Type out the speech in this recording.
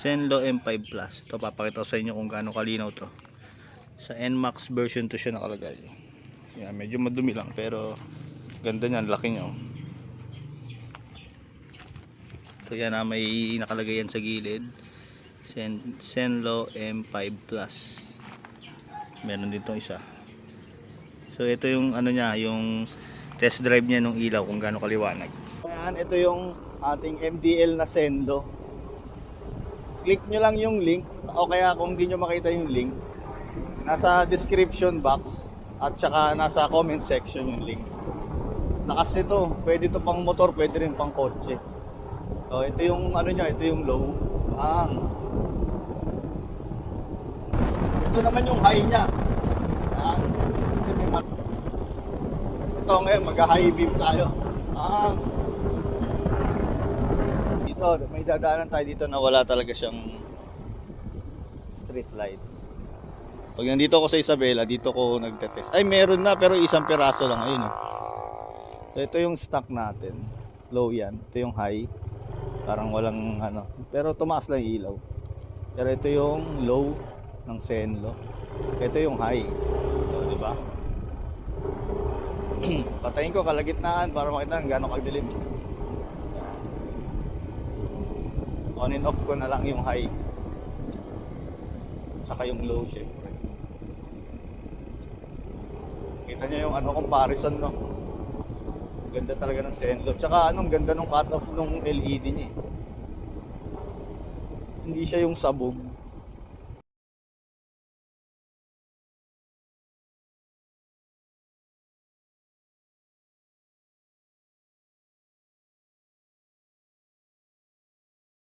Zenlo M5 Plus. Ito papakita ko sa inyo kung gaano kalinaw to. Sa NMAX version 2 siya nakalagay. Yan, medyo madumi lang pero ganda niyan, laki niya. So yan, may nakalagay yan sa gilid. Zenlo M5 Plus. Meron dito isa. So ito yung ano niya, yung test drive niya nung ilaw kung gaano kaliwanag. Ayan, ito yung ating MDL na Zenlo. Click nyo lang yung link, o kaya kung hindi nyo makita yung link, nasa description box at saka nasa comment section yung link. Lakas nito, pwede ito pang motor, pwede rin pang kotse. So ito yung ano niya, ito yung low. Ito naman yung high niya. Ito ngayon, mag-high beam tayo. Dito, may dadaanan tayo dito na wala talaga siyang street light. Pag nandito ako sa Isabela, dito ko nagtetest. Ay, meron na pero isang piraso lang. Ayun eh. So ito yung stock natin. Low yan. Ito yung high. Parang walang ano. Pero tumaas lang yung ilaw. Pero ito yung low ng Zenlo. Ito yung high. So, diba? Patayin ko kalagitnaan para makita gano'ng kagdilim. On and off ko na lang yung high. Saka yung low syempre. Kita nyo yung ano comparison, no? Ganda talaga ng Zenlo. Tsaka anong ganda ng cut off ng LED niya. Hindi siya yung sabog.